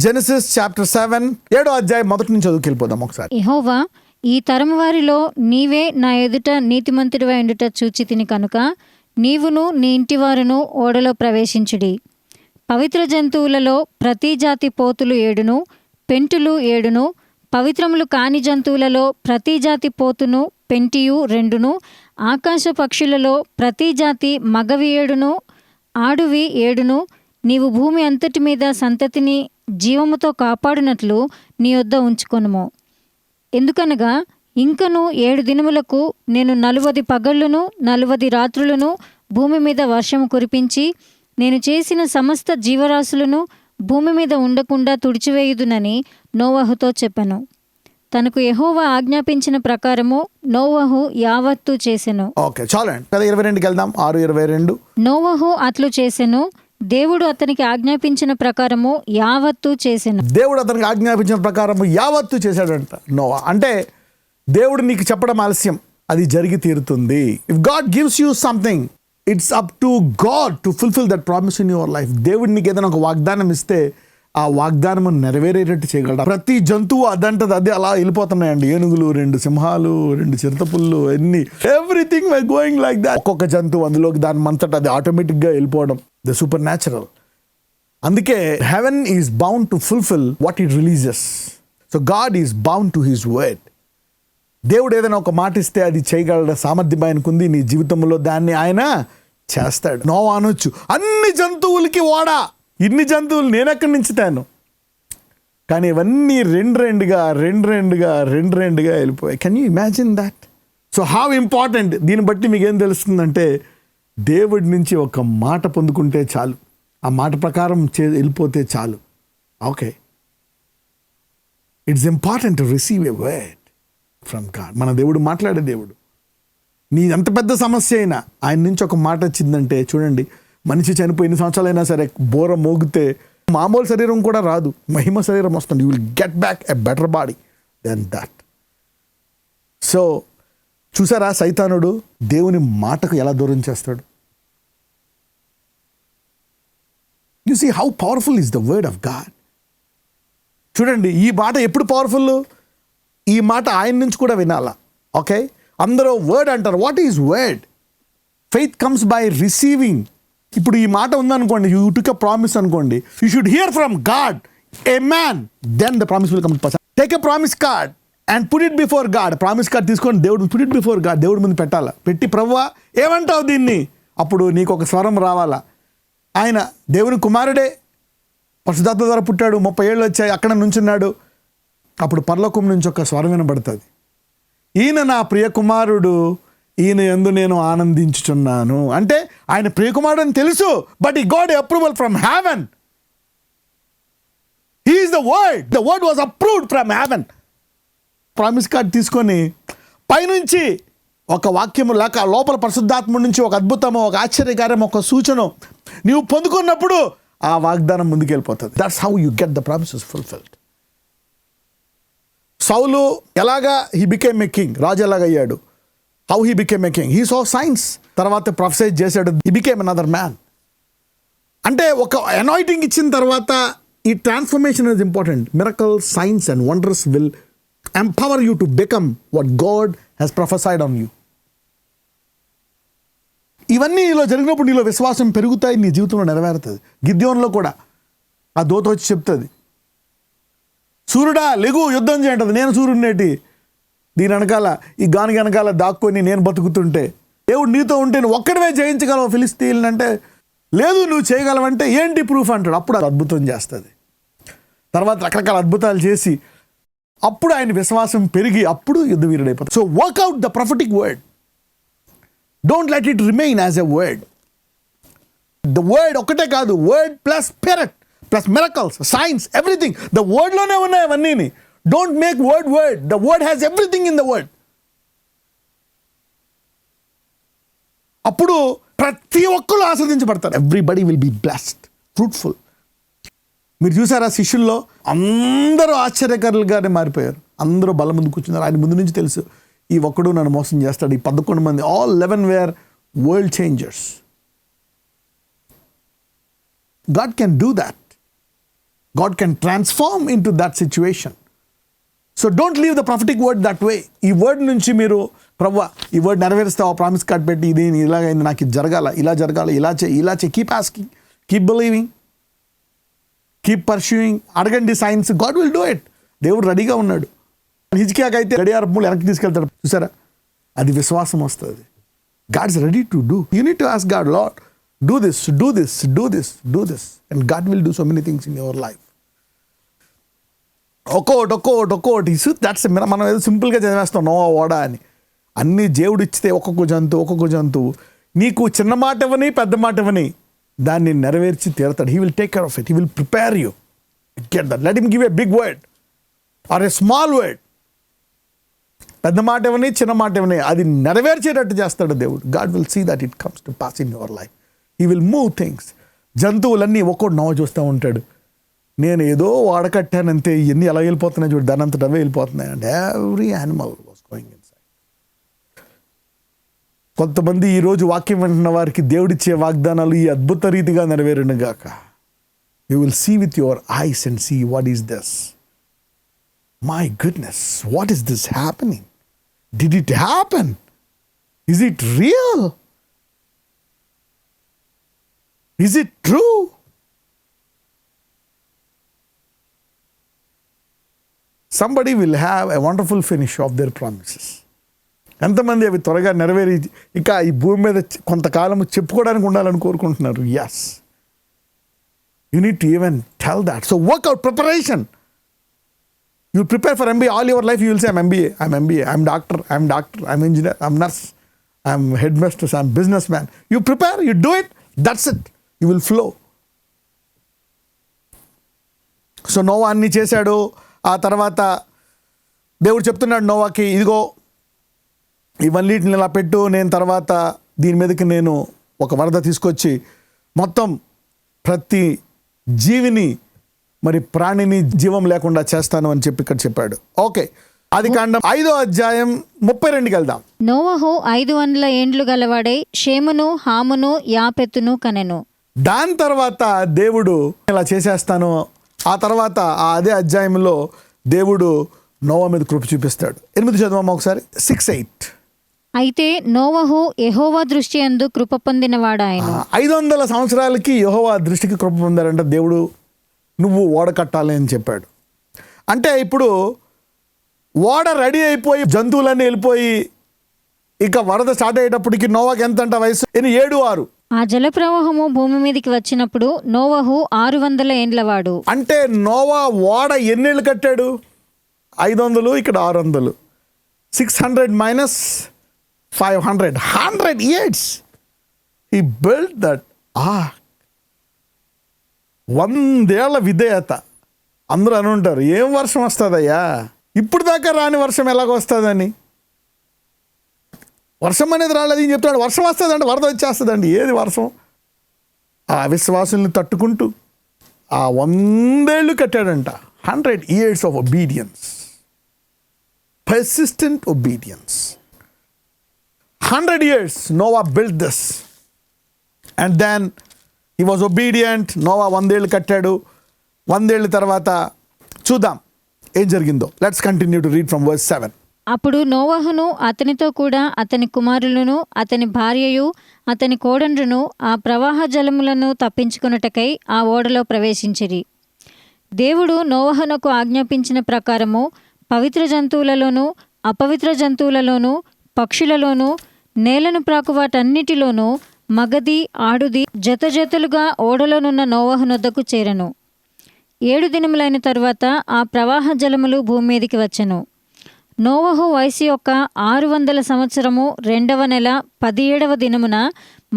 Genesis chapter 7 7వ అధ్యాయం మొదటి నుంచి చదువుకెళ్ళిపోదాం ఒకసారి. యెహోవా, ఈ తరము వారిలో నీవే నా ఎదుట నీతిమంతుడివై ఉండుట చూచితిని కనుక నీవును నీ ఇంటివారును ఓడలో ప్రవేశించుడి. పవిత్ర జంతువులలో ప్రతి జాతి పోతులు 7, పెంటులు 7, పవిత్రములు కాని జంతువులలో ప్రతి జాతి పోతును పెంటియు 2, ఆకాశ పక్షులలో ప్రతి జాతి మగవి 7, ఆడువి 7, నీవు భూమి అంతటి మీద సంతతిని జీవముతో కాపాడునట్లు నీ యొద్ద ఉంచుకొనుము. ఎందుకనగా ఇంకను 7 దినములకు నేను 40 పగళ్ళును 40 రాత్రులను భూమి మీద వర్షము కురిపించి నేను చేసిన సమస్త జీవరాశులను భూమి మీద ఉండకుండా తుడిచివేయుదునని నోవహుతో చెప్పెను. తనకు యెహోవా ఆజ్ఞాపించిన ప్రకారము నోవహు యావత్తు చేసెను. ఓకే, చాలండి. 22కి వెళ్దాం. 6:22. నోవహు అట్లు చేసెను, దేవుడు అతనికి ఆజ్ఞాపించిన ప్రకారము యావత్తు చేసెను. దేవుడు అతనికి ఆజ్ఞాపించిన ప్రకారం యావత్తు చేశాడంట నోవా. అంటే దేవుడు నీకు చెప్పడం ఆలస్యం, అది జరిగి తీరుతుంది. If God gives you something, it's up to God to fulfil that promise in your life. దేవుడు నీకు ఏదైనా ఒక వాగ్దానం ఇస్తే ఆ వాగ్దానం నెరవేరేటట్టు చేయగలడు. ప్రతి జంతువు అదంటది అదే అలా వెళ్ళిపోతున్నాయండి. ఏనుగులు, 2 సింహాలు, 2 చిరుతపుళ్ళు, everything why going like that. ఒక్కొక్క జంతువు అందులోకి దాని అంతటా అది ఆటోమేటిక్గా వెళ్ళిపోవడం, ద సూపర్ న్యాచురల్. అందుకే heaven is bound to fulfil what it releases. So God is bound to his word. దేవుడు ఏదైనా ఒక మాట ఇస్తే అది చేయగల సామర్థ్యం ఆయనకుంది. నీ జీవితంలో దాన్ని ఆయన చేస్తాడు. నోవా అనొచ్చు, అన్ని జంతువులకి ఓడా, ఇన్ని జంతువులు నేనెక్కడి నుంచి తేను. కానీ ఇవన్నీ రెండుగా వెళ్ళిపోయాయి. Can you imagine that? So how important. దీన్ని బట్టి మీకు ఏం తెలుస్తుందంటే, దేవుడి నుంచి ఒక మాట పొందుకుంటే చాలు, ఆ మాట ప్రకారం వెళ్ళిపోతే చాలు. Okay, it's important to receive a word from God. మన దేవుడు మాట్లాడే దేవుడు. నీ ఎంత పెద్ద సమస్య అయినా ఆయన నుంచి ఒక మాట వచ్చిందంటే, చూడండి, మనిషి చనిపోయి 8 సంవత్సరాలైనా సరే బోర మోగితే మామూలు శరీరం కూడా రాదు, మహిమ శరీరం వస్తుంది. You will get back a better body than that. So చూసారా, సైతానుడు దేవుని మాటకు ఎలా దూరం చేస్తాడు. You see how powerful is the word of God. చూడండి, ఈ మాట ఎప్పుడు పవర్ఫుల్, ఈ మాట ఆయన నుంచి కూడా వినాలా. ఓకే, అందరూ వర్డ్ అంటారు. What is word? Faith comes by receiving. ఇప్పుడు ఈ మాట ఉందనుకోండి, యూ టుక్ ఎ ప్రామిస్ అనుకోండి, you should hear from God a man, then the promise will come to pass. Take a promise card and put it before God. Promise card తీసుకొని దేవుడు put it before God, దేవుడి ముందు పెట్టాలా. పెట్టి, ప్రభువా ఏమంటావు దీన్ని, అప్పుడు నీకు ఒక స్వరం రావాలా. ఆయన దేవుని కుమారుడే, పరిశుద్ధాత్మ ద్వారా పుట్టాడు, 30 ఏళ్ళు వచ్చాయి, అక్కడ నుంచున్నాడు. అప్పుడు పరలోకం నుంచి ఒక స్వరం వినబడుతుంది, ఈయన నా ప్రియ కుమారుడు, ఈయన యందు నేను ఆనందించుచున్నాను. అంటే ఆయన ప్రియకుమారుడు అని తెలుసు, but he got approval from heaven. He is the word. The word was approved from heaven. Promise card తీసుకొని పైనుంచి ఒక వాక్యము లేక లోపల పరిశుద్ధాత్మ నుంచి ఒక అద్భుతము, ఒక ఆశ్చర్యకార్యం, ఒక సూచన నీవు పొందుకున్నప్పుడు ఆ వాగ్దానం ముందుకెళ్ళిపోతుంది. That's how you get the promises fulfilled. సౌలు ఎలాగా he became a king, Raju ఎలాగయ్యాడు, how he became a king. He saw signs. తర్వాత ప్రొఫెసైజ్ చేశాడు, he became another man. అంటే ఒక అనాయింటింగ్ ఇచ్చిన తర్వాత ఈ transformation is important. Miracles, science and wonders will empower you to become what God has prophesied on you. ఇవన్నీ నీలో జరిగినప్పుడు నీలో విశ్వాసం పెరుగుతాయి, నీ జీవితంలో నెరవేరుతుంది. గిద్యోనులో కూడా ఆ దూత వచ్చి చెప్తుంది, సూర్యుడా లెగు యుద్ధం చేయంటది. నేను సూర్యుడినేటి, దీని వెనకాల ఈ గానికి వెనకాల దాక్కొని నేను బతుకుతుంటే, దేవుడు నీతో ఉంటే నువ్వు ఒక్కడివే జయించగలవు ఫిలిస్తీన్లు అంటే, లేదు నువ్వు చేయగలవంటే ఏంటి ప్రూఫ్ అంటాడు. అప్పుడు అది అద్భుతం చేస్తుంది. తర్వాత రకరకాల అద్భుతాలు చేసి అప్పుడు ఆయన విశ్వాసం పెరిగి అప్పుడు యుద్ధ వీరుడైపోతాడు. So work out the prophetic word. Don't let it remain as a word. The word ఒకటే కాదు, word plus spirit plus miracles, signs, everything the వర్డ్లోనే ఉన్నాయి అవన్నీ. Don't make word. The word has everything in the word. అప్పుడు ప్రతి ఒక్కరు ఆస్వాదించబడతారు. Everybody will be blessed, fruitful. మీరు చూసారా, శిష్యుల్లో అందరూ ఆశ్చర్యకరులుగానే మారిపోయారు. అందరూ బల్ల ముందు కూర్చున్నారు. ఆయన ముందు నుంచి తెలుసు, ఈ ఒక్కడు నన్ను మోసం చేస్తాడు. ఈ 11 మంది, all 11 were world changers. God can do that. God can transform into that situation. So don't leave the prophetic word that way. ఈ వర్డ్ నుంచి మీరు ప్రభువా ఈ వర్డ్ నెరవేరుస్తావా, ప్రామిస్ కార్డ్ పెట్టి ఇది ఇలాగైంది, నాకు ఇది జరగాల, ఇలా జరగాలి, ఇలా చేయి, keep asking, keep believing, keep pursuing. అడగండి signs, God will do it. దేవుడు రెడీగా ఉన్నాడు. హిజ్కియాకి అయితే గడియారపు వెనక్కి తీసుకెళ్తాడు, చూసారా? అది విశ్వాసం వస్తుంది. God is ready to do. You need to ask God, lord do this, do this, do this, do this, and God will do so many things in your life. ఒక్కోటి దట్స్ మనం ఏదో సింపుల్గా చదివేస్తాం నోవా ఓడ అని. అన్ని దేవుడు ఇచ్చితే ఒక్కొక్క జంతువు నీకు చిన్న మాట ఇవ్వని పెద్ద మాట ఇవ్వని దాన్ని నెరవేర్చి తీరతాడు. He will take care of it. He will prepare you. Get that. Let him give a big word or a small word. పెద్ద మాట ఇవ్వని చిన్న మాట ఇవ్వని అది నెరవేర్చేటట్టు చేస్తాడు దేవుడు. God will see that it comes to pass in your life. He will move things. జంతువులన్నీ ఒక్కొక్కటి నవ్వు చూస్తూ ఉంటాడు. నేను ఏదో వాడకట్టానంతే, ఇవన్నీ ఎలా వెళ్ళిపోతున్నాయి చూడు, దాని అంతటా అవే వెళ్ళిపోతున్నాయి. And every animal was going in side. కొంతమంది ఈరోజు వాక్యం వింటున్న వారికి దేవుడిచ్చే వాగ్దానాలు ఈ అద్భుత రీతిగా నెరవేరును గాక. You will see with your eyes and see what is this. My goodness, what is this happening? Did it happen? Is it real? Is it true? Somebody will have a wonderful finish of their promises. ఎంతమంది అవి త్వరగా నెరవేరి ఇక ఈ భూమి మీద కొంతకాలం చెప్పుకోవడానికి ఉండాలని కోరుకుంటున్నారు? Yes, you need to even tell that. So work out preparation. You prepare for MBA all your life. You will say I'm MBA, I'm doctor, I'm engineer, I'm nurse, I'm headmistress, I'm businessman. You prepare, you do it, that's it. You will flow. So నోవా అన్ని చేశాడు. ఆ తర్వాత దేవుడు చెప్తున్నాడు నోవాకి, ఇదిగో ఇవన్నిటిని ఇలా పెట్టు, నేను తర్వాత దీని మీదకి నేను ఒక వరద తీసుకొచ్చి మొత్తం ప్రతి జీవిని మరి ప్రాణిని జీవం లేకుండా చేస్తాను అని చెప్పి ఇక్కడ చెప్పాడు. ఓకే, ఆదికాండం 5వ అధ్యాయం 32కి వెళ్దాం. నోవహు 500 ఏండ్లు గలవాడై షేమును, హామును, యాపెతును కనెను. దాని తర్వాత దేవుడు ఇలా చేసేస్తాను. ఆ తర్వాత అదే అధ్యాయంలో దేవుడు నోవా మీద కృప చూపిస్తాడు. 8 చదవమ్మా ఒకసారి, 6-8. అయితే నోవహు యెహోవా దృష్టి యందు కృప పొందినవాడాయను. 500 సంవత్సరాలకి యెహోవా దృష్టికి కృప పొందారంట. దేవుడు నువ్వు ఓడ కట్టాలి అని చెప్పాడు. అంటే ఇప్పుడు ఓడ రెడీ అయిపోయి జంతువులన్నీ వెళ్ళిపోయి ఇక వరద స్టార్ట్ అయ్యేటప్పటికి నోవాకి ఎంత అంట వయసు? 7-6. ఆ జలప్రవాహము భూమి మీదకి వచ్చినప్పుడు నోవహు 600 ఏండ్లవాడు. అంటే నోవా ఓడ ఎన్నేళ్ళు కట్టాడు? 500, ఇక్కడ 600. 600 minus 500, 100 years he built that ark. 100 ఏళ్ల విధేయత. అందరూ అని ఉంటారు, ఏం వర్షం వస్తుందయ్యా, ఇప్పుడు దాకా రాని వర్షం ఎలాగ వస్తుందని. వర్షం అనేది రాలేదు అని చెప్తాడు. వర్షం వస్తుందండి, వరద వచ్చేస్తుందండి. ఏది వర్షం? ఆ అవిశ్వాసుల్ని తట్టుకుంటూ ఆ 100 ఏళ్ళు కట్టాడంట. 100 years of obedience, persistent obedience. 100 years Noah built this and then he was obedient. Noah 100 ఏళ్ళు కట్టాడు. 100 ఏళ్ళ తర్వాత చూద్దాం ఏం జరిగిందో. Let's continue to read from verse 7. అప్పుడు నోవహును అతనితో కూడా అతని కుమారులను అతని భార్యయు అతని కోడండ్రును ఆ ప్రవాహ జలములను తప్పించుకొనుటకై ఆ ఓడలో ప్రవేశించిరి. దేవుడు నోవహునకు ఆజ్ఞాపించిన ప్రకారము పవిత్ర జంతువులలోనూ అపవిత్ర జంతువులలోనూ పక్షులలోనూ నేలను ప్రాకు వాటన్నిటిలోనూ మగది ఆడుది జతలుగా ఓడలోనున్న నోవహునొద్దకు చేరెను. 7 దినములైన తరువాత ఆ ప్రవాహ జలములు భూమి మీదికి వచ్చెను. నోవహు వయసు యొక్క 600 సంవత్సరము 2వ నెల 17వ దినమున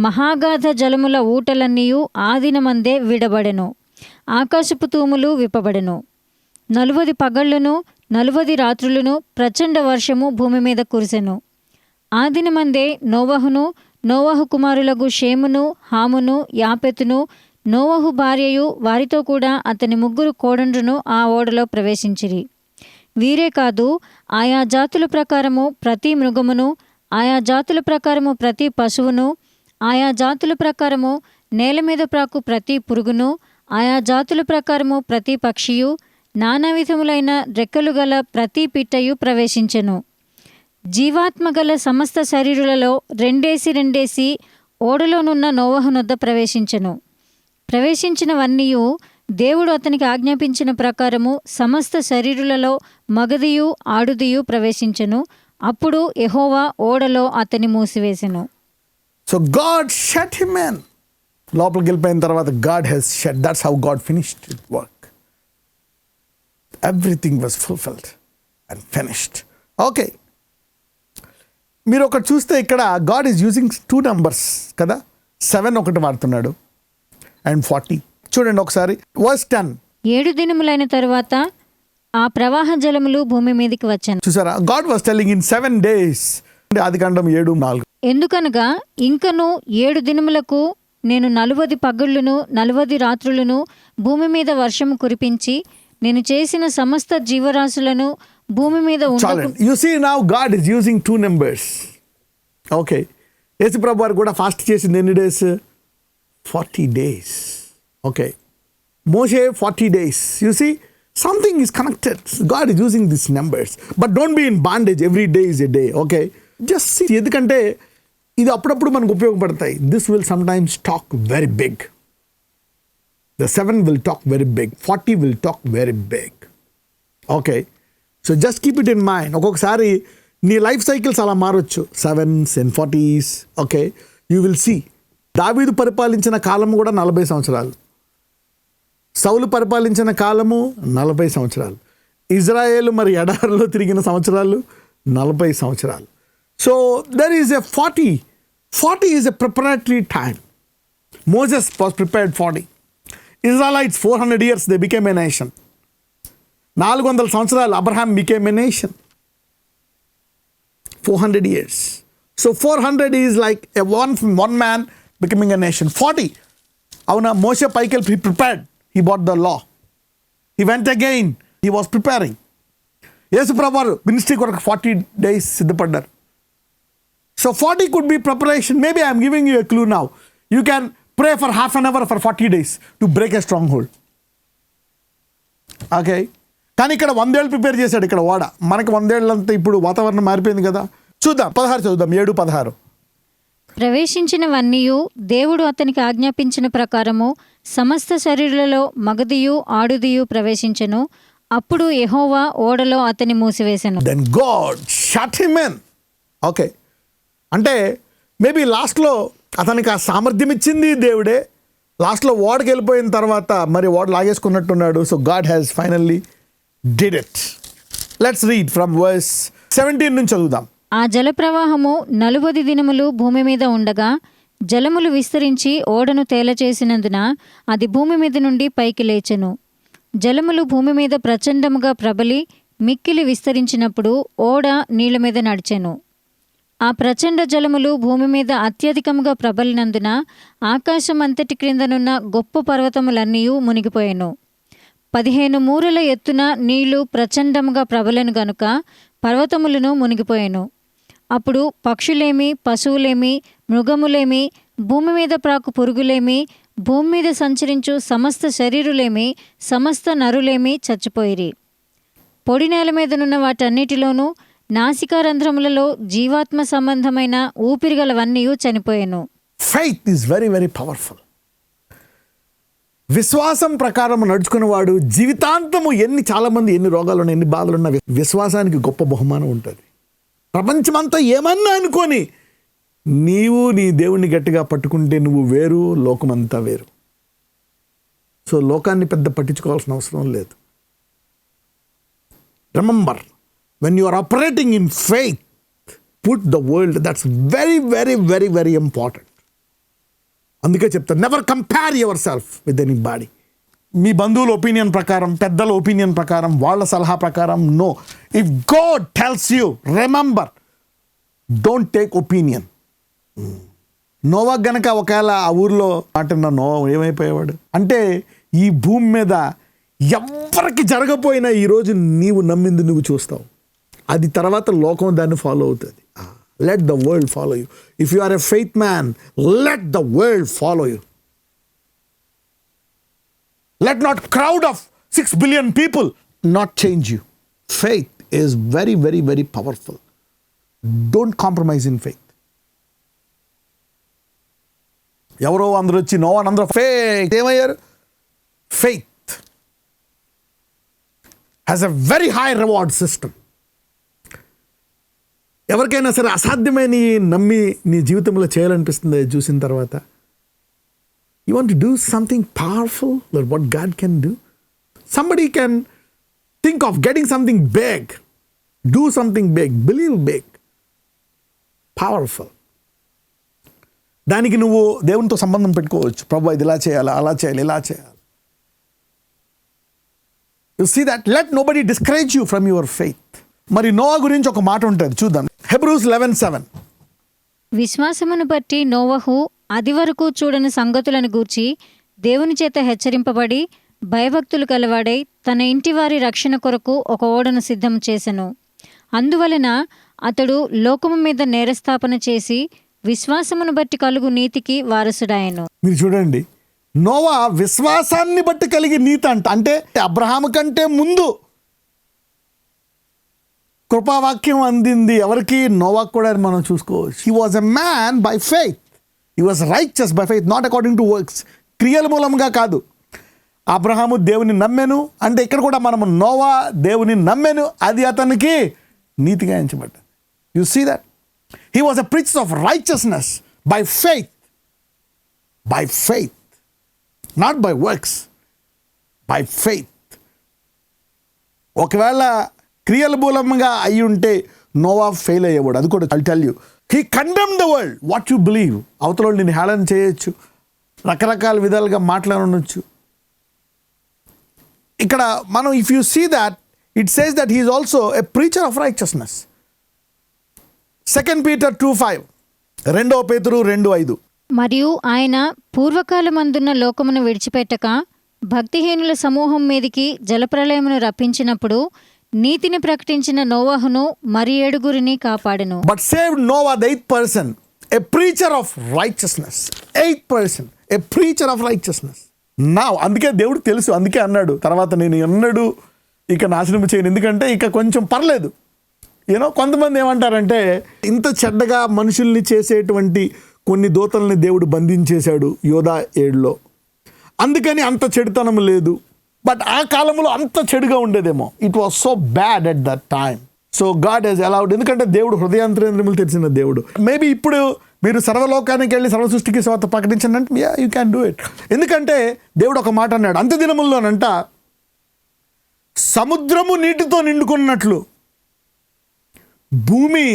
మహాగాధ జలముల ఊటలన్నీయు ఆ దినమందే విడబడెను. ఆకాశపు తూములు విప్పబడెను. 40 పగళ్లును 40 రాత్రులను ప్రచండ వర్షము భూమి మీద కురిసెను. ఆ దినమందే నోవహును నోవహు కుమారులకు షేమును, హామును, యాపెతును, నోవహు భార్యయు వారితో కూడా అతని 3 కోడండ్రును ఆ ఓడలో ప్రవేశించిరి. వీరే కాదు, ఆయా జాతుల ప్రకారము ప్రతి మృగమును, ఆయా జాతుల ప్రకారము ప్రతి పశువును, ఆయా జాతుల ప్రకారము నేల మీద ప్రాకు ప్రతి పురుగును, ఆయా జాతుల ప్రకారము ప్రతి పక్షియు, నానా విధములైన రెక్కలు గల ప్రతి పిట్టయు ప్రవేశించెను. జీవాత్మ గల సమస్త శరీరులలో రెండేసి ఓడలోనున్న నోవహునొద్ద ప్రవేశించెను. ప్రవేశించినవన్నీయు దేవుడు అతనికి ఆజ్ఞాపించిన ప్రకారము సమస్త శరీరులలో మగదియు ఆడుదియు ప్రవేశించెను. అప్పుడు యెహోవా ఓడలో అతని మూసివేసెను. So God shut him in. లోపలికి వెళ్ళిపోయిన తర్వాత God has shut. That's how God finished his work. Everything was fulfilled and finished. Okay, మీరు ఒకటి చూస్తే ఇక్కడ గాడ్ ఈజ్ యూజింగ్ 2 numbers కదా. 7 ఒకటి వాడుతున్నాడు అండ్ 40. చూడండి ఒకసారి వర్స్ 10. 7 దినములైన తరువాత ఆ ప్రవాహ జలములు భూమి మీదకి వచ్చెను. చూసారా, God was telling in 7 days. ఆదికాండం 7:4. ఎందుకనగా ఇంకను 7 దినములకు నేను 40 పగళ్ళును 40 రాత్రులను భూమి మీద వర్షము కురిపించి నేను చేసిన సమస్త జీవరాశులను భూమి మీద you see now God is using 2 numbers. Okay, యేసు ప్రభు వారు కూడా ఫాస్ట్ చేసింది ఎన్ని డేస్? 40 days. ఓకే, మోషే 40 days. You see something is connected. God is using this numbers. But don't be in bondage. Every day is a day. Okay, just see. ఎందుకంటే ఇది అప్పుడప్పుడు మనకు ఉపయోగపడతాయి. This will sometimes talk very big. The 7 will talk very big. 40 will talk very big. Okay. So just keep it in mind. ఒక్కొక్కసారి నీ life cycles అలా మారొచ్చు. 7s and 40s. Okay, you will see. దావీదు పరిపాలించిన కాలము కూడా 40 సంవత్సరాలు. సౌలు పరిపాలించిన కాలము 40 సంవత్సరాలు. ఇజ్రాయేలు మరి ఎడారిలో తిరిగిన సంవత్సరాలు 40 సంవత్సరాలు. So there is a 40. 40 is a preparatory time. Moses was prepared 40. Israelites 400 years they became a nation. 400 సంవత్సరాలు Abraham became a nation. 400 years. So 400 is like a one man becoming a nation. 40. అవునా, మోషే పైకి he prepared. He brought the law. He went again. He was preparing. యేసు ప్రభువారు ministry కొరకు 40 days సిద్ధపడ్డారు. So 40 could be preparation. Maybe I am giving you a clue now. You can pray for half an hour for 40 days to break a stronghold. Okay, కానీ ఇక్కడ 100 ఏళ్ళు prepare చేశాడు. ఇక్కడ ఓడ మనకి 100 ఏళ్ళంతా ఇప్పుడు వాతావరణం మారిపోయింది కదా. చూద్దాం 16 చదువుదాం. 7:16. ప్రవేశించినవన్నీయు దేవుడు అతనికి ఆజ్ఞాపించిన ప్రకారము సమస్త శరీరులలో మగదియు ఆడుదియు ప్రవేశించెను. అప్పుడు యెహోవా ఓడలో అతని మూసివేసెను. Then God shut him in. Okay, అంటే మేబీ లాస్ట్లో అతనికి ఆ సామర్థ్యం ఇచ్చింది దేవుడే. లాస్ట్లో ఓడకి వెళ్ళిపోయిన తర్వాత మరి ఓడ లాగేసుకున్నట్టున్నాడు. So God has finally did it. Let's read from verse 17 నుంచి చదువుదాం. ఆ జలప్రవాహము 40 దినములు భూమి మీద ఉండగా జలములు విస్తరించి ఓడను తేలచేసినందున అది భూమి మీద నుండి పైకి లేచెను. జలములు భూమి మీద ప్రచండముగా ప్రబలి మిక్కిలి విస్తరించినప్పుడు ఓడ నీళ్ల మీద నడిచెను. ఆ ప్రచండ జలములు భూమి మీద అత్యధికముగా ప్రబలినందున ఆకాశం అంతటి క్రిందనున్న గొప్ప పర్వతములన్నీ మునిగిపోయెను. 15 మూరల ఎత్తున నీళ్లు ప్రచండముగా ప్రబలను గనుక పర్వతములను మునిగిపోయెను. అప్పుడు పక్షులేమి, పశువులేమి, మృగములేమి, భూమి మీద ప్రాకు పురుగులేమి, భూమి మీద సంచరించు సమస్త శరీరులేమి, సమస్త నరులేమి చచ్చిపోయిరి. పొడి నేల మీదనున్న వాటన్నిటిలోనూ నాసికారంధ్రములలో జీవాత్మ సంబంధమైన ఊపిరిగలవన్నీ చనిపోయెను. Faith is very very powerful. విశ్వాసం ప్రకారం నడుచుకునేవాడు జీవితాంతము చాలామంది ఎన్ని రోగాలున్నా ఎన్ని బాధలున్నా విశ్వాసానికి గొప్ప బహుమానం ఉంటుంది. ప్రపంచమంతా ఏమన్నా అనుకొని నీవు నీ దేవుణ్ణి గట్టిగా పట్టుకుంటే నువ్వు వేరు, లోకమంతా వేరు. సో లోకాన్ని పెద్ద పట్టించుకోవాల్సిన అవసరం లేదు. Remember, when you are operating in faith, put the world, that's very very very very important. అందుకే చెప్తా, never compare yourself with anybody. మీ బంధువుల ఒపీనియన్ ప్రకారం, పెద్దల ఒపీనియన్ ప్రకారం, వాళ్ళ సలహా ప్రకారం no. If God tells you, remember, don't take opinion. నోవా గనక ఒకవేళ ఆ ఊర్లో మాటన్న నోవా ఏమైపోయేవాడు అంటే, ఈ భూమి మీద ఎవరికి జరగపోయినా ఈరోజు నీవు నమ్మింది నువ్వు చూస్తావు. అది తర్వాత లోకం దాన్ని ఫాలో అవుతుంది. Let the world follow you. If you are a faith man, let the world follow you. Let not crowd of 6 billion people not change you. Faith is very, very, very powerful. Don't compromise in faith. ఎవరో అందరూ వచ్చి no అని అందరూ faith ఏమయ్యారు? Faith has a very high reward system. ఎవరికైనా సరే అసాధ్యమైన నమ్మి నీ జీవితంలో చేయాలనిపిస్తుంది చూసిన తర్వాత. You want to do something powerful that what God can do. Somebody can think of getting something big. Do something big, believe big, powerful. దానికి నువ్వు దేవునితో సంబంధం పెట్టుకోవచ్చు. ప్రభు ఇది ఇలా చేయాలి, అలా చేయాలి, ఇలా చేయాలి. You see that let nobody discourage you from your faith. మరి నోవా గురించి ఒక మాట ఉంటుంది, చూద్దాం. హెబ్రూస్ 11:7. విశ్వాసమును బట్టి నోవహు అది వరకు చూడని సంగతులను గూర్చి దేవుని చేత హెచ్చరింపబడి భయభక్తులు కలవాడై తన ఇంటివారి రక్షణ కొరకు ఒక ఓడను సిద్ధం చేసెను. అందువలన అతడు లోకము మీద నేరస్థాపన చేసి విశ్వాసమును బట్టి కలుగు నీతికి వారసుడాయను. మీరు చూడండి, నోవా విశ్వాసాన్ని బట్టి కలిగి నీతి అంటే అబ్రహాము కంటే ముందు కృపావాక్యం అందింది ఎవరికి? నోవాకు కూడా మనం చూసుకోవచ్చు. He was a man by faith. He was righteous by faith, not according to works. క్రియల మూలంగా కాదు. అబ్రహాము దేవుని నమ్మెను అంటే ఇక్కడ కూడా మనము నోవా దేవుని నమ్మెను, అది అతనికి నీతిగా ఎంచబడ్డ. You see that he was a preacher of righteousness by faith, not by works, by faith. ఒకవేళ క్రియల మూలంగా అయి ఉంటే నోవా ఫెయిల్ అయ్యేవాడు. అది కూడా I'll tell you. He condemned the world, what you believe. అవతల నేను హేళన చేయొచ్చు, రకరకాల విధాలుగా మాట్లాడవచ్చు. ఇక్కడ మనం if you see that, it says that he is also a preacher of righteousness. 2 Peter 2:5, 2 పేతురు 2:5. మరియు ఆయన పూర్వకాలమందున్న లోకమును విడిచిపెట్టక భక్తిహీనుల సమూహం మీదికి జలప్రలయమును రప్పించినప్పుడు నీతిని ప్రకటించిన నోవహును మరి 7 కాపాడెను. But saved Noah the 8th person, a preacher of righteousness. 8th person, a preacher of righteousness. Now అందుకే దేవుడు తెలుసు, అందుకే అన్నాడు తర్వాత నేను ఎన్నడూ ఇక నాశనం చేయను, ఎందుకంటే ఇక కొంచెం పర్లేదు. కొంతమంది ఏమంటారంటే ఇంత చెడ్డగా మనుషుల్ని చేసేటువంటి కొన్ని దూతల్ని దేవుడు బంధించేశాడు యోధా 7లో, అందుకని అంత చెడుతనం లేదు. బట్ ఆ కాలంలో అంత చెడుగా ఉండేదేమో. It was so bad at that time. So God has allowed, ఎందుకంటే దేవుడు హృదయాంతరేంద్రియములు తెలిసిన దేవుడు. మేబీ ఇప్పుడు మీరు సర్వలోకానికి వెళ్ళి సర్వ సృష్టికి స్వార్థ ప్రకటించండి అంటే యూ క్యాన్ డూ ఇట్. ఎందుకంటే దేవుడు ఒక మాట అన్నాడు, అంత్య దినముల్లోనంట సముద్రము నీటితో నిండుకున్నట్లు భూమి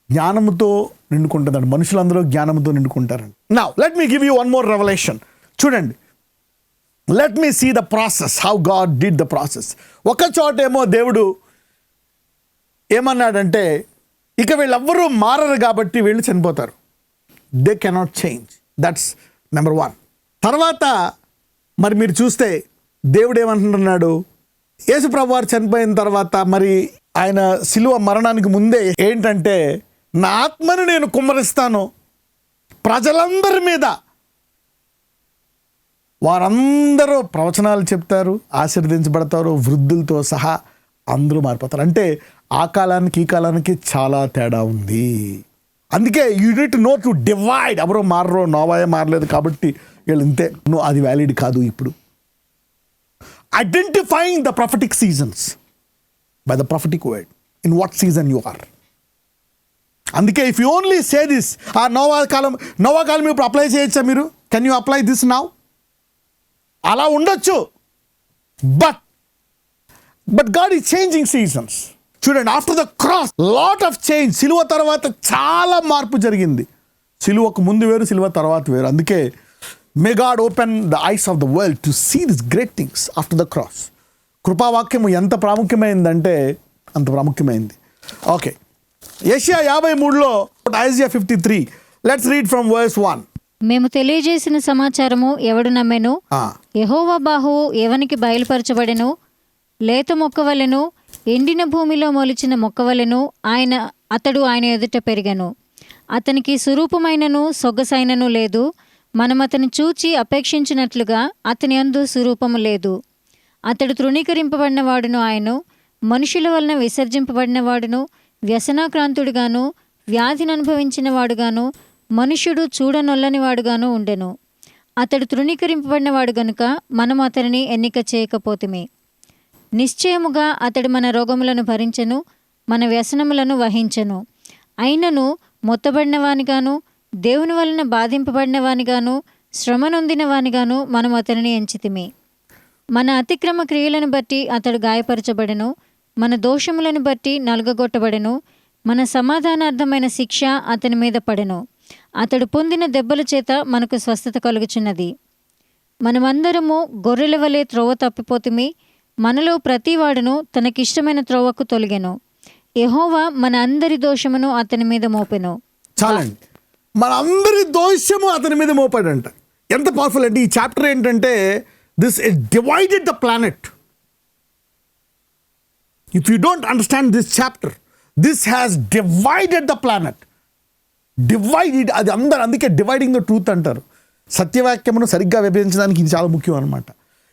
జ్ఞానముతో నిండుకుంటుందండి. మనుషులందరూ జ్ఞానంతో నిండుకుంటారండి. Now let me give you one more revolution. చూడండి, let me see the process, how God did the process. ఒక చోటేమో దేవుడు ఏమన్నాడంటే ఇక వీళ్ళెవ్వరూ మారరు కాబట్టి వీళ్ళు చనిపోతారు. They cannot change. That's number 1. తర్వాత మరి మీరు చూస్తే దేవుడు ఏమంటున్నాడు, యేసు ప్రభువారు చనిపోయిన తర్వాత మరి ఆయన సిలువ మరణానికి ముందే ఏంటంటే నా ఆత్మను నేను కుమ్మరిస్తాను ప్రజలందరి మీద, వారందరూ ప్రవచనాలు చెప్తారు, ఆశీర్వదించబడతారు, వృద్ధులతో సహా అందరూ మారిపోతారు. అంటే ఆ కాలానికి ఈ కాలానికి చాలా తేడా ఉంది. అందుకే you need to know to divide. ఎవరో మారరో, నోవాయే మారలేదు కాబట్టి వీళ్ళు ఇంతే, అది వ్యాలిడ్ కాదు. ఇప్పుడు identifying the prophetic seasons by the prophetic word, in what season you are. అందుకే if you only say this, నోవా కాలం ఇప్పుడు అప్లై చేయొచ్చా మీరు? Can you apply this now? అలా ఉండొచ్చు, but God is changing seasons. చూడండి, after the cross lot of change. సిలువ తర్వాత చాలా మార్పు జరిగింది. సిలువకు ముందు వేరు, సిలువ తర్వాత వేరు. అందుకే may God open the eyes of the world to see this great things after the cross. కృపావాక్యము ఎంత ప్రాముఖ్యమైందంటే అంత ప్రాముఖ్యమైంది. ఓకే, యెషయా 53లో Isaiah 53. Let's read from verse 1. మేము తెలియజేసిన సమాచారము ఎవడు నమ్మెను? యెహోవా బాహువు ఎవనికి బయలుపరచబడెను? లేత మొక్కవలెను, ఎండిన భూమిలో మొలిచిన మొక్కవలెను అతడు ఆయన ఎదుట పెరిగెను. అతనికి సురూపమైనను సొగసైనను లేదు, మనం అతని చూచి అపేక్షించినట్లుగా అతని యందు స్వరూపము లేదు. అతడు తృణీకరింపబడినవాడును, ఆయను మనుషుల వలన విసర్జింపబడినవాడును, వ్యసనాక్రాంతుడుగాను, వ్యాధిని అనుభవించిన వాడుగాను, మనుష్యుడు చూడనొల్లని వాడుగాను ఉండెను. అతడు తృణీకరింపబడినవాడు గనుక మనం అతనిని ఎన్నిక చేయకపోతిమి. నిశ్చయముగా అతడు మన రోగములను భరించెను, మన వ్యసనములను వహించెను. అయినను మొత్తబడిన వానిగాను, దేవుని వలన బాధింపబడిన వానిగాను, శ్రమ నొందిన వానిగాను మనం అతనిని ఎంచితిమి. మన అతిక్రమ క్రియలను బట్టి అతడు గాయపరచబడెను, మన దోషములను బట్టి నలుగగొట్టబడెను. మన సమాధానార్థమైన శిక్ష అతని మీద పడెను. అతడు పొందిన దెబ్బల చేత మనకు స్వస్థత కలుగుచున్నది. మనమందరము గొర్రెల వలె త్రోవ తప్పిపోతిమి, మనలో ప్రతివాడును తనకిష్టమైన త్రోవకు తొలగెను. యెహోవా మన అందరి దోషమును అతని మీద మోపెను. చాలండి, మన అందరి దోషము అతని మీద మోపాడంట. ఎంత పవర్ఫుల్ అంటే ఈ చాప్టర్ ఏంటంటే this it divided the planet. If you don't understand this chapter, this has divided the planet. Divided, అది అందరు అందుకే డివైడింగ్ ద ట్రూత్ అంటారు. సత్యవాక్యమును సరిగ్గా విభజించడానికి ఇది చాలా ముఖ్యం అనమాట.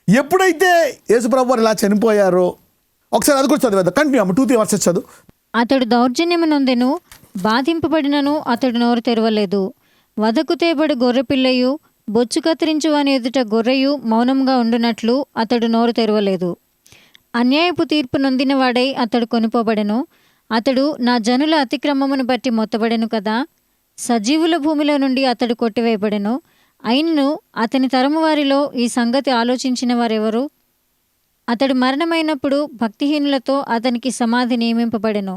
ఎప్పుడైతే యేసుప్రభు వారు ఇలా చనిపోయారో, ఒకసారి అది కూడా చదివేద్దాం. కంటిన్యూ 2-3 వర్సెస్ చదువు. అతడు దౌర్జన్యము నొందెను, బాధింపబడినను అతడు నోరు తెరవలేదు. వధకు తేబడి గొర్రెపిల్లయు, బొచ్చు కత్తిరించు వాని ఎదుట గొర్రెయు మౌనంగా ఉండునట్లు అతడు నోరు తెరవలేదు. అన్యాయపు తీర్పు నొందినవాడై అతడు కొనిపోబడెను. అతడు నా జనుల అతిక్రమమును బట్టి మొత్తబడెను కదా. సజీవుల భూమిలో నుండి అతడు కొట్టివేయబడెను. అయినను అతని తరము వారిలో ఈ సంగతి ఆలోచించిన వారెవరు? అతడు మరణమైనప్పుడు భక్తిహీనులతో అతనికి సమాధి నియమింపబడెను.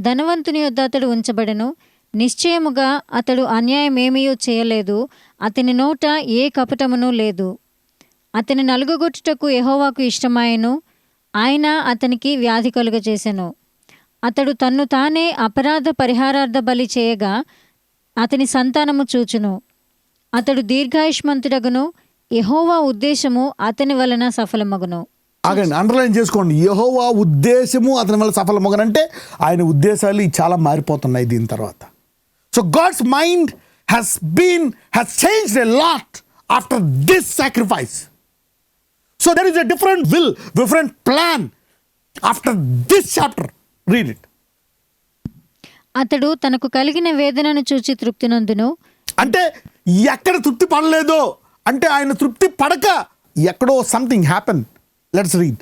ధనవంతుని యొద్ద అతడు ఉంచబడెను. నిశ్చయముగా అతడు అన్యాయమేమీయూ చేయలేదు, అతని నోట ఏ కపటమును లేదు. అతని నలుగగొట్టుటకు యెహోవాకు ఇష్టమాయెను, ఆయన అతనికి వ్యాధి కలుగజేసెను. అతడు తన్ను తానే అపరాధ పరిహారార్థ బలి చేయగా అతని సంతానము చూచును. అతడు దీర్ఘాయుష్మంతుడగును, యెహోవా ఉద్దేశము అతని వలన సఫలమగును. ఆగండి, అండర్లైన్ చేసుకోండి. యెహోవా ఉద్దేశము అతని వల్ల సఫలమగనంటే ఆయన ఉద్దేశాలు చాలా మారిపోతున్నాయి దీని తర్వాత. So God's mind has changed a lot after this sacrifice. So there is a different will, different plan after this chapter. Read it. అతడు తనకు కలిగిన వేదనను చూచి తృప్తి నొందును. అంటే ఎక్కడ తృప్తి పడలేదో, అంటే ఆయన తృప్తి పడక ఎక్కడో సంథింగ్ హ్యాపెన్. Let's read.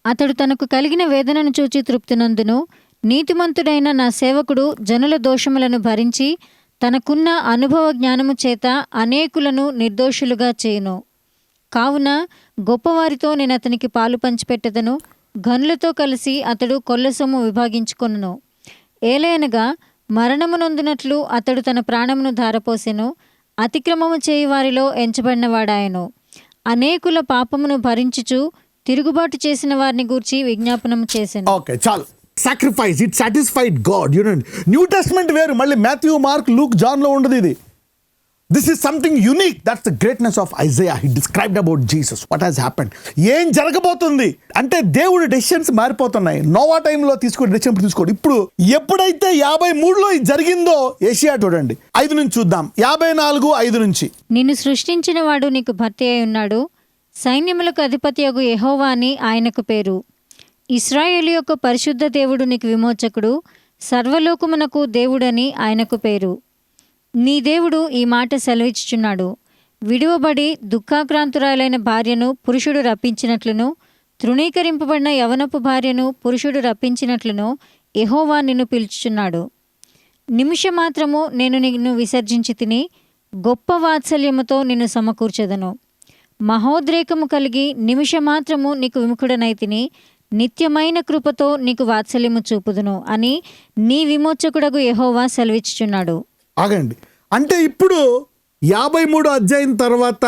అతడు తనకు కలిగిన వేదనను చూచి తృప్తి నొందును. నీతిమంతుడైన నా సేవకుడు జనుల దోషములను భరించి తనకున్న అనుభవ జ్ఞానము చేత అనేకులను నిర్దోషులుగా చేయును. కావున గొప్పవారితో నేను అతనికి పాలు పంచిపెట్టెదను, ఘనులతో కలిసి అతడు కొల్ల సొమ్ము విభాగించుకొనును. ఏలయనగా మరణము నొందినట్లు అతడు తన ప్రాణమును ధారపోసెను, అతిక్రమము చేయి వారిలో ఎంచబడినవాడాయను. అనేకుల పాపమును భరించుచు తిరుగుబాటు చేసిన వారిని గూర్చి విజ్ఞాపనము చేసెను. ఓకే, చాలు. Sacrifice, it satisfied God. యూనండి, న్యూ టెస్ట్మెంట్ వేరు, మళ్ళీ మాథ్యూ, మార్క్, లూక్, జాన్లో ఉండదు ఇది. This is something unique. That's the greatness of Isaiah. He described about Jesus, what has happened. ఏం జరగబోతుంది అంటే దేవుడి డెసిషన్స్ మారిపోతున్నాయి. నోవా టైంలో తీసుకునే డెసిషన్ తీసుకోండి. ఇప్పుడు ఎప్పుడైతే 53లో ఇది జరిగిందో, ఏషియా చూడండి 5 నుంచి చూద్దాం. 54:5 నుంచి. నిన్ను సృష్టించిన వాడు నీకు భర్త అయి ఉన్నాడు, సైన్యములకు అధిపతియగు యెహోవా అని ఆయనకు పేరు. ఇశ్రాయేలు యొక్క పరిశుద్ధ దేవుడు నీకు విమోచకుడు, సర్వలోకమునకు దేవుడని ఆయనకు పేరు. నీ దేవుడు ఈ మాట సెలవిచ్చుచున్నాడు, విడువబడి దుఃఖాక్రాంతురాలైన భార్యను పురుషుడు రప్పించినట్లును, తృణీకరింపబడిన యవనపు భార్యను పురుషుడు రప్పించినట్లును యెహోవా నిన్ను పిలుచుచున్నాడు. నిమిషమాత్రము నేను నిన్ను విసర్జించి తిని, గొప్ప వాత్సల్యముతో నిన్ను సమకూర్చెదను. మహోద్రేకము కలిగి నిమిషమాత్రము నీకు విముఖుడనైతిని, నిత్యమైన కృపతో నీకు వాత్సల్యము చూపుదును అని నీ విమోచకుడగు యెహోవా సెలవిచ్చుచున్నాడు. ఆగండి, అంటే ఇప్పుడు 53 అధ్యాయం తర్వాత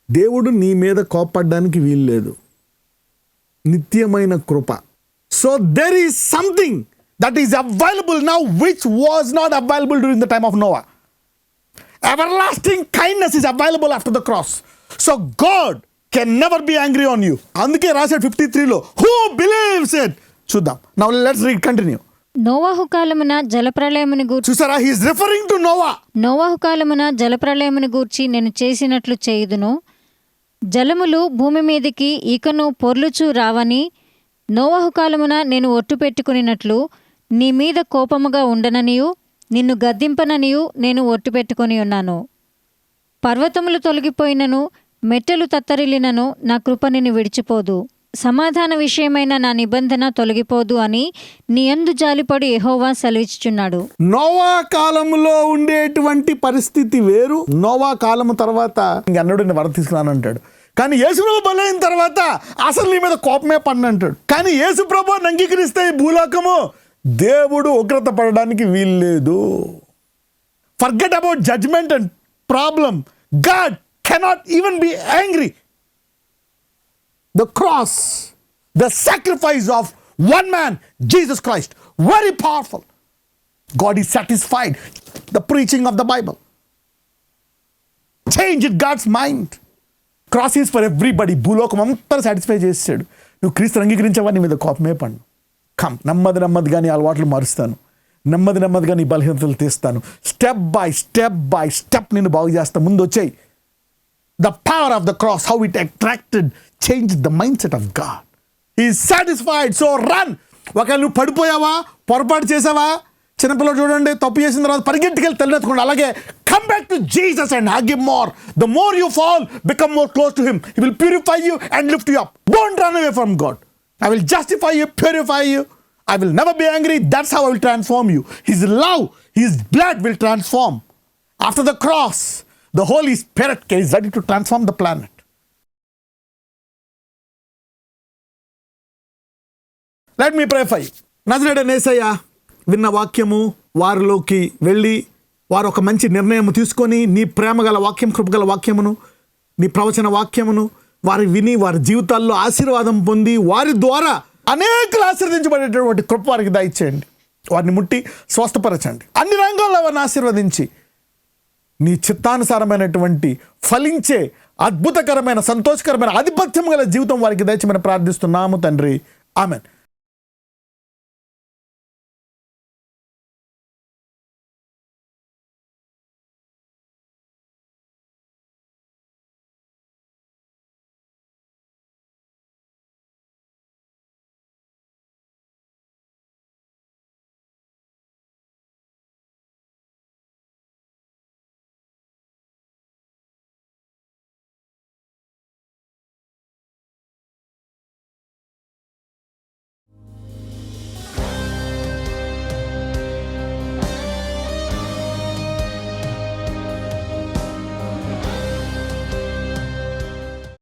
దేవుడు నీ మీద కోప్పడ్డానికి వీల్లేదు. నిత్యమైన కృప. So there is something that is available now which was not available during the time of Noah. Everlasting kindness is available after the cross. So God can never be angry on you. అందుకే రాశాడు 53లో, who believes it. చూద్దాం. Now let's read, continue. నోవాహు కాలమున జలప్రళయమును గూర్చి చూసారా, he's referring to Noah. నోవాహు కాలమున జలప్రళయమును గూర్చి నేను చేసినట్లు చేయుదును. జలములు భూమి మీదికి ఇకను పొర్లుచు రావని, నోవాహు కాలమున నేను ఒట్టు పెట్టుకునినట్లు నీ మీద కోపముగా ఉండననియు నిన్ను గద్దింపననియు నేను ఒట్టు పెట్టుకొని ఉన్నాను. పర్వతములు తొలగిపోయినను మెట్టెలు తత్తరిల్లినను నా కృప నిన్ను విడిచిపోదు. సమాధాన విషయమైన నా నిబంధన తొలగిపోదు అని నీ యందు జాలిపడి యెహోవా సెలవిచ్చుచున్నాడు. నోవా కాలంలో ఉండేటువంటి పరిస్థితి వేరు. నోవా కాలము తర్వాత అన్నడు నేను వర తీసుకున్నాను అంటాడు. కానీ యేసుప్రభు బలైన తర్వాత అసలు నీ మీద కోపమే పడిన అంటాడు. కానీ యేసుప్రభుని అంగీకరిస్తే ఈ భూలోకము దేవుడు ఉగ్రత పడడానికి వీల్లేదు. Forget about judgment and problem. God cannot even be angry. The cross, the sacrifice of one man, Jesus Christ, very powerful. God is satisfied. The preaching of the Bible changed God's mind. Cross is for everybody. భూలోకం అంతా satisfy చేసాడు. నువ్వు క్రీస్తుని అంగీకరించావా, నీ మీద కోపమే పన్ను. Come, నెమ్మదిగా నీ అలవాట్లు మారుస్తాను, నెమ్మదిగా నీ బలహీనతలు తీస్తాను. స్టెప్ బై స్టెప్ నిన్ను బాగు చేస్తా. ముందు వచ్చాయి. The power of the cross, how it attracted, changed the mindset of God. He is satisfied, so run. ఒకవేళ నువ్వు పడిపోయావా, పొరపాటు చేసావా, చిన్నపిల్లలు చూడండి, తప్పు చేసిన తర్వాత పరిగెట్టుకెళ్ళి తల్లెత్తుకోండి. అలాగే come back to Jesus and hug him more. The more you fall, become more close to him. He will purify you and lift you up. Don't run away from God. I will justify you, purify you. I will never be angry. That's how I will transform you. His love, his blood will transform. After the cross, the Holy Spirit is ready to transform the planet. Let me pray for you. నజరేయుడైన యేసయ్య, విన్న వాక్యము వారిలోకి వెళ్ళి వారు ఒక మంచి నిర్ణయం తీసుకొని నీ ప్రేమగల వాక్యం, కృపగల వాక్యమును, నీ ప్రవచన వాక్యమును వారి విని వారి జీవితాల్లో ఆశీర్వాదం పొంది వారి ద్వారా అనేకులు ఆశీర్వదించబడేటటువంటి కృప వారికి దయచేయండి. వారిని ముట్టి స్వస్థపరచండి. అన్ని రంగాల్లో వారిని ఆశీర్వదించి నీ చిత్తానుసారమైనటువంటి ఫలించే అద్భుతకరమైన సంతోషకరమైన ఆధిపత్యం గల జీవితం వారికి దయచేయమని ప్రార్థిస్తున్నాము తండ్రి. ఆమెన్.